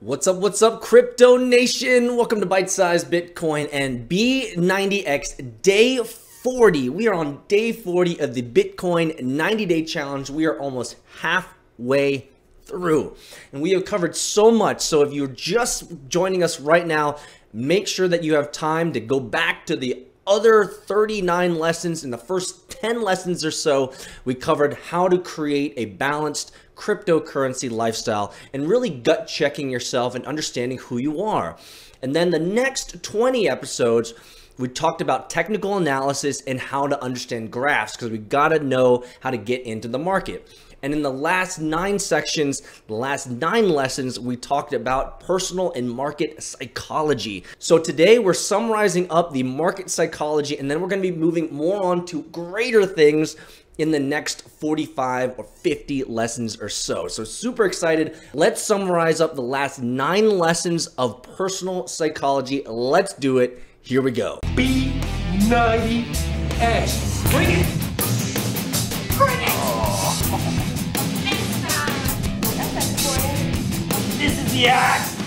What's up, Crypto Nation? Welcome to Bite Size Bitcoin and B90X Day 40. We are on Day 40 of the Bitcoin 90-Day Challenge. We are almost halfway through, and we have covered so much. So if you're just joining us right now, make sure that you have time to go back to the other 39 lessons. In the first 10 lessons or so, we covered how to create a balanced cryptocurrency lifestyle and really gut checking yourself and understanding who you are. And then the next 20 episodes, we talked about technical analysis and how to understand graphs, because we got to know how to get into the market. And in the last 9 sections, the last 9 lessons, we talked about personal and market psychology. So today we're summarizing up the market psychology, and then we're going to be moving more on to greater things in the next 45 or 50 lessons or so. So super excited. Let's summarize up the last 9 lessons of personal psychology. Let's do it. Here we go. B90X. Bring it. Bring it. This is the act.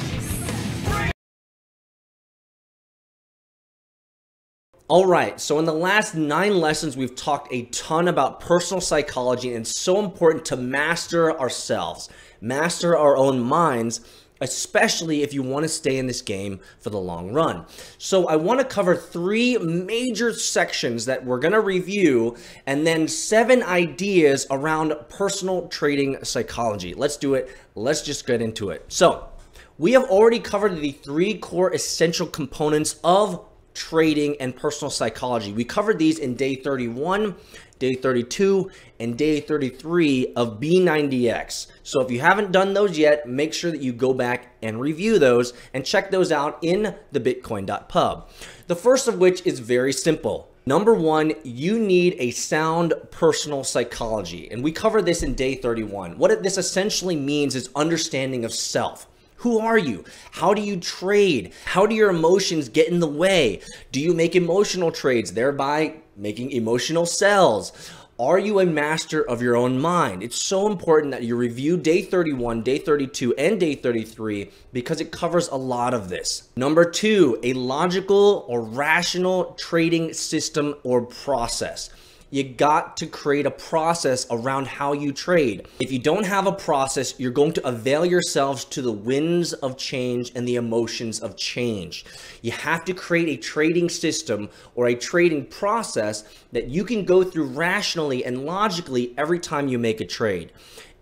All right, so in the last 9 lessons, we've talked a ton about personal psychology, and it's so important to master ourselves, master our own minds, especially if you want to stay in this game for the long run. So I want to cover 3 major sections that we're going to review, and then 7 ideas around personal trading psychology. Let's do it. Let's just get into it. So we have already covered the 3 core essential components of trading and personal psychology. We covered these in day 31, day 32, and day 33 of B90X. So if you haven't done those yet, make sure that you go back and review those and check those out in the bitcoin.pub. The first of which is very simple. Number 1, you need a sound personal psychology. And we covered this in day 31. What this essentially means is understanding of self. Who are you? How do you trade? How do your emotions get in the way? Do you make emotional trades, thereby making emotional sells? Are you a master of your own mind? It's so important that you review day 31, day 32, and day 33 because it covers a lot of this. Number 2, a logical or rational trading system or process. You got to create a process around how you trade. If you don't have a process, you're going to avail yourselves to the winds of change and the emotions of change. You have to create a trading system or a trading process that you can go through rationally and logically every time you make a trade.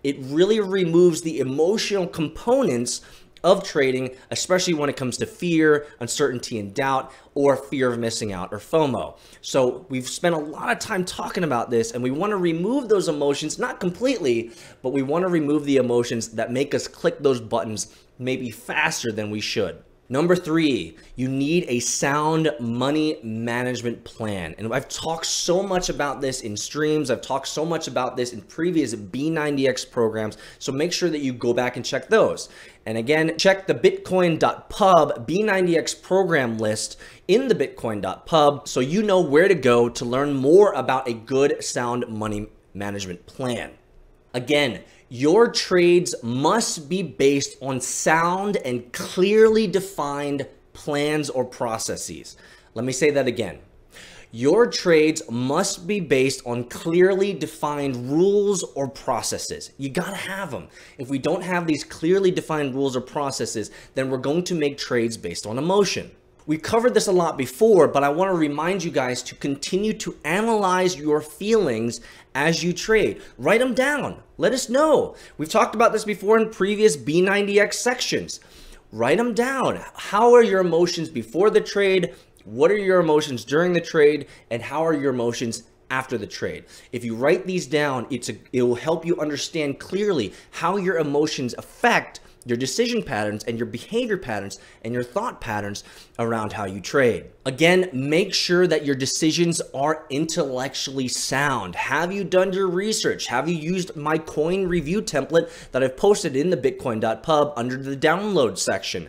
It really removes the emotional components of trading, especially when it comes to fear, uncertainty, and doubt, or fear of missing out, or FOMO. So we've spent a lot of time talking about this, and we want to remove those emotions, not completely, but we want to remove the emotions that make us click those buttons maybe faster than we should. Number 3, you need a sound money management plan. And I've talked so much about this in streams. I've talked so much about this in previous B90X programs. So make sure that you go back and check those. And again, check the bitcoin.pub B90X program list in the bitcoin.pub so you know where to go to learn more about a good sound money management plan. Again, your trades must be based on sound and clearly defined plans or processes. Let me say that again. Your trades must be based on clearly defined rules or processes. You gotta have them. If we don't have these clearly defined rules or processes, then we're going to make trades based on emotion. We covered this a lot before, but I want to remind you guys to continue to analyze your feelings as you trade. Write them down. Let us know. We've talked about this before in previous B90X sections. Write them down. How are your emotions before the trade? What are your emotions during the trade? And how are your emotions after the trade? If you write these down, it will help you understand clearly how your emotions affect your decision patterns and your behavior patterns and your thought patterns around how you trade. Again, make sure that your decisions are intellectually sound. Have you done your research? Have you used my coin review template that I've posted in the bitcoin.pub under the download section?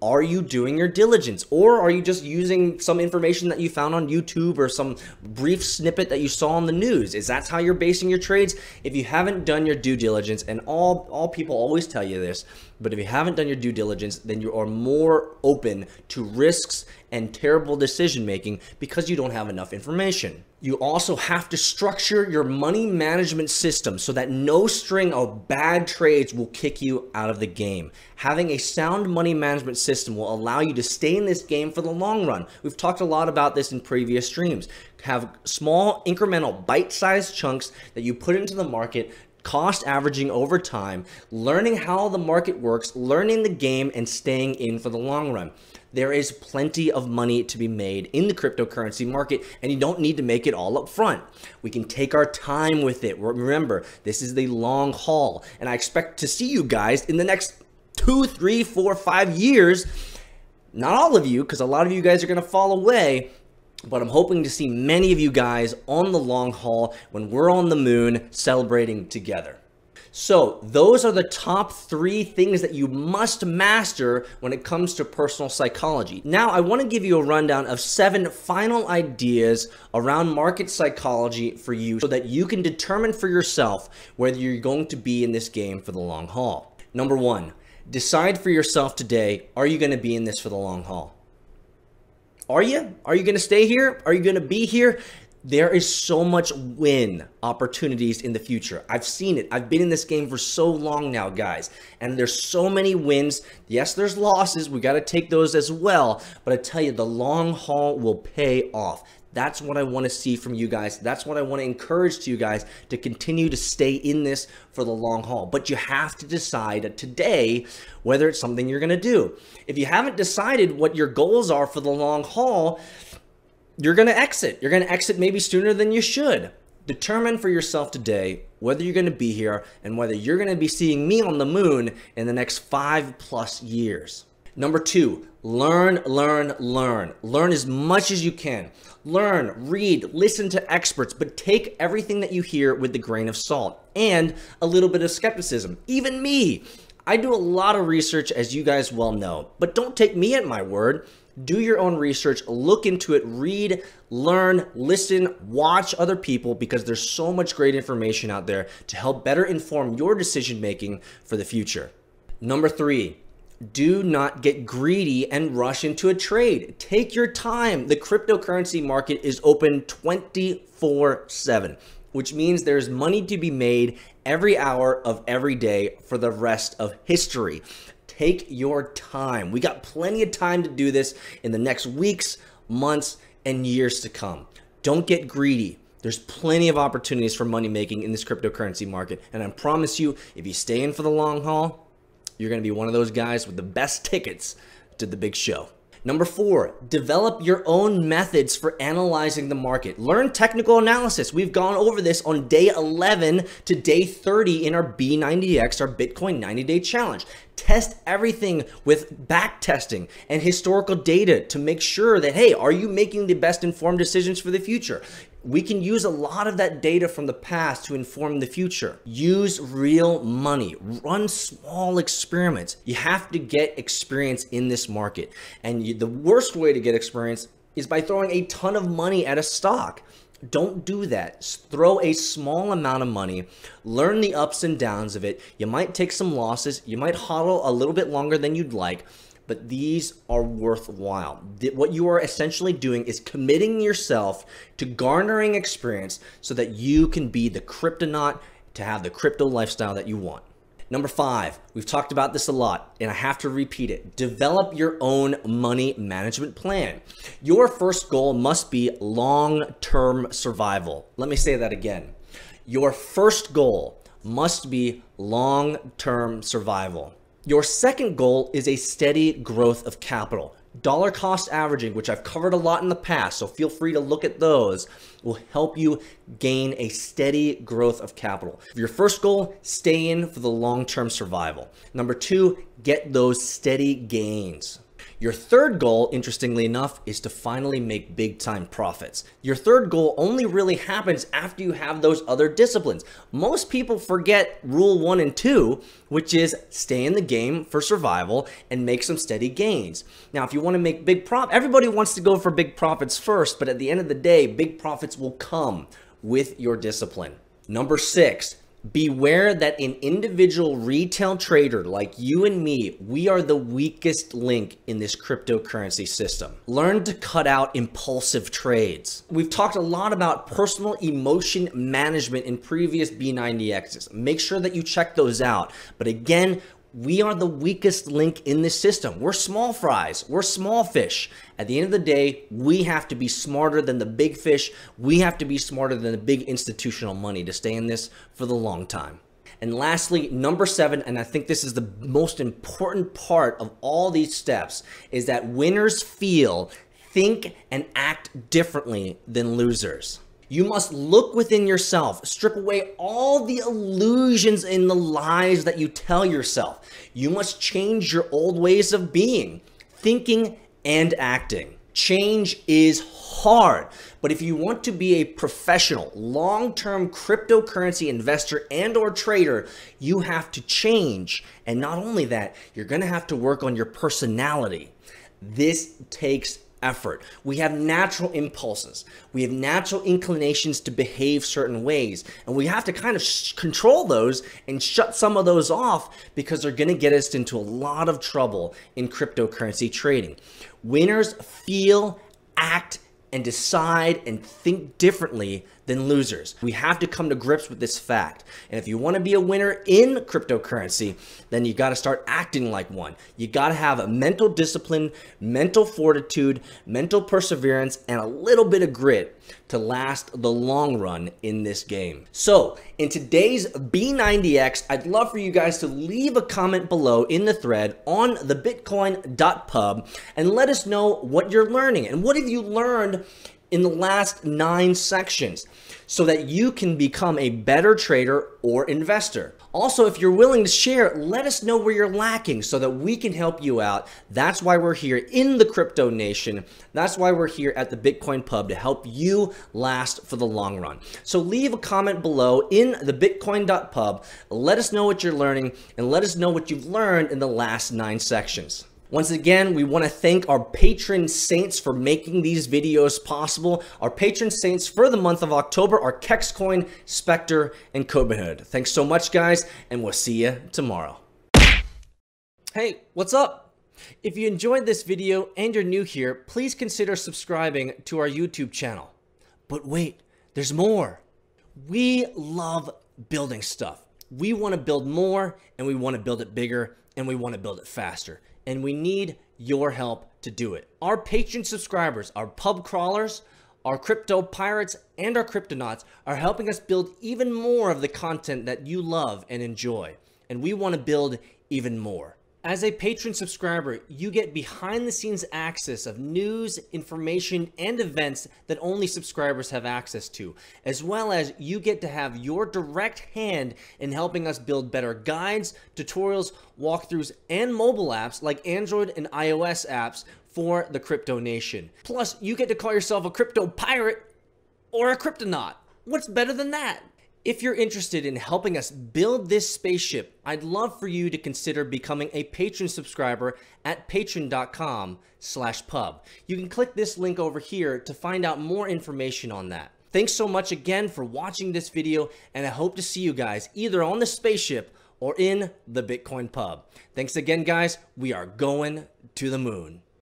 Are you doing your diligence, or are you just using some information that you found on YouTube or some brief snippet that you saw on the news? Is that how you're basing your trades? If you haven't done your due diligence, and all people always tell you this, But if you haven't done your due diligence, then you are more open to risks and terrible decision making because you don't have enough information. You also have to structure your money management system so that no string of bad trades will kick you out of the game. Having a sound money management system will allow you to stay in this game for the long run. We've talked a lot about this in previous streams. Have small incremental bite-sized chunks that you put into the market, cost averaging over time, learning how the market works, learning the game, and staying in for the long run. There is plenty of money to be made in the cryptocurrency market, and you don't need to make it all up front. We can take our time with it. Remember, this is the long haul, and I expect to see you guys in the next 2, 3, 4, 5 years. Not all of you, because a lot of you guys are going to fall away, but I'm hoping to see many of you guys on the long haul when we're on the moon celebrating together. So those are the top 3 things that you must master when it comes to personal psychology. Now, I want to give you a rundown of 7 final ideas around market psychology for you so that you can determine for yourself whether you're going to be in this game for the long haul. Number 1, decide for yourself today, are you going to be in this for the long haul? Are you? Are you going to stay here? Are you going to be here? There is so much win opportunities in the future. I've seen it. I've been in this game for so long now, guys, and there's so many wins. Yes, there's losses. We got to take those as well, but I tell you, the long haul will pay off. That's what I want to see from you guys. That's what I want to encourage to you guys, to continue to stay in this for the long haul. But you have to decide today whether it's something you're going to do. If you haven't decided what your goals are for the long haul, you're going to exit. You're going to exit maybe sooner than you should. Determine for yourself today whether you're going to be here and whether you're going to be seeing me on the moon in the next 5+ years. Number 2, learn, learn, learn. Learn as much as you can. Learn, read, listen to experts, but take everything that you hear with a grain of salt and a little bit of skepticism. Even me. I do a lot of research, as you guys well know, but don't take me at my word. Do your own research, look into it, read, learn, listen, watch other people, because there's so much great information out there to help better inform your decision making for the future. Number 3, do not get greedy and rush into a trade. Take your time. The cryptocurrency market is open 24/7, which means there's money to be made every hour of every day for the rest of history. Take your time. We got plenty of time to do this in the next weeks, months, and years to come. Don't get greedy. There's plenty of opportunities for money making in this cryptocurrency market. And I promise you, if you stay in for the long haul, you're going to be one of those guys with the best tickets to the big show. Number 4, develop your own methods for analyzing the market. Learn technical analysis. We've gone over this on day 11 to day 30 in our B90X, our Bitcoin 90-day challenge. Test everything with back testing and historical data to make sure that, hey, are you making the best informed decisions for the future? We can use a lot of that data from the past to inform the future. Use real money. Run small experiments. You have to get experience in this market. And the worst way to get experience is by throwing a ton of money at a stock. Don't do that. Throw a small amount of money, learn the ups and downs of it. You might take some losses. You might hodl a little bit longer than you'd like, but these are worthwhile. What you are essentially doing is committing yourself to garnering experience so that you can be the cryptonaut to have the crypto lifestyle that you want. Number 5, we've talked about this a lot, and I have to repeat it. Develop your own money management plan. Your first goal must be long-term survival. Let me say that again. Your first goal must be long-term survival. Your second goal is a steady growth of capital. Dollar cost averaging, which I've covered a lot in the past, so feel free to look at those, will help you gain a steady growth of capital. Your first goal, stay in for the long-term survival. Number 2, get those steady gains. Your third goal, interestingly enough, is to finally make big time profits. Your third goal only really happens after you have those other disciplines. Most people forget rule 1 and 2, which is stay in the game for survival and make some steady gains. Now, if you want to make big profits, everybody wants to go for big profits first, but at the end of the day, big profits will come with your discipline. Number 6, Beware that an individual retail trader like you and me, we are the weakest link in this cryptocurrency system. Learn to cut out impulsive trades. We've talked a lot about personal emotion management in previous B90Xs. Make sure that you check those out. But again, we are the weakest link in this system. We're small fries. We're small fish. At the end of the day, we have to be smarter than the big fish. We have to be smarter than the big institutional money to stay in this for the long time. And lastly, number 7, and I think this is the most important part of all these steps, is that winners feel, think, and act differently than losers. You must look within yourself, strip away all the illusions and the lies that you tell yourself. You must change your old ways of being, thinking, and acting. Change is hard, but if you want to be a professional, long-term cryptocurrency investor and or trader, you have to change. And not only that, you're going to have to work on your personality. This takes effort. We have natural impulses. We have natural inclinations to behave certain ways, and we have to kind of control those and shut some of those off because they're going to get us into a lot of trouble in cryptocurrency trading. Winners feel, act, and decide and think differently than losers. We have to come to grips with this fact. And if you want to be a winner in cryptocurrency, then you got to start acting like one. You got to have a mental discipline, mental fortitude, mental perseverance, and a little bit of grit to last the long run in this game. So in today's B90X, I'd love for you guys to leave a comment below in the thread on the bitcoin.pub and let us know what you're learning and what have you learned in the last 9 sections so that you can become a better trader or investor. Also, if you're willing to share, let us know where you're lacking so that we can help you out. That's why we're here in the Crypto Nation. That's why we're here at the Bitcoin Pub, to help you last for the long run. So leave a comment below in the bitcoin.pub. Let us know what you're learning and let us know what you've learned in the last 9 sections. Once again, we want to thank our patron saints for making these videos possible. Our patron saints for the month of October are Kexcoin, Spectre, and Cobenhood. Thanks so much, guys, and we'll see you tomorrow. Hey, what's up? If you enjoyed this video and you're new here, please consider subscribing to our YouTube channel. But wait, there's more. We love building stuff. We want to build more, and we want to build it bigger, and we want to build it faster. And we need your help to do it. Our patron subscribers, our pub crawlers, our crypto pirates, and our cryptonauts are helping us build even more of the content that you love and enjoy. And we want to build even more. As a patron subscriber, you get behind the scenes access of news, information, and events that only subscribers have access to, as well as you get to have your direct hand in helping us build better guides, tutorials, walkthroughs, and mobile apps like Android and iOS apps for the Crypto Nation. Plus, you get to call yourself a crypto pirate or a cryptonaut. What's better than that? If you're interested in helping us build this spaceship, I'd love for you to consider becoming a patron subscriber at patreon.com/pub. You can click this link over here to find out more information on that. Thanks so much again for watching this video, and I hope to see you guys either on the spaceship or in the Bitcoin Pub. Thanks again, guys. We are going to the moon.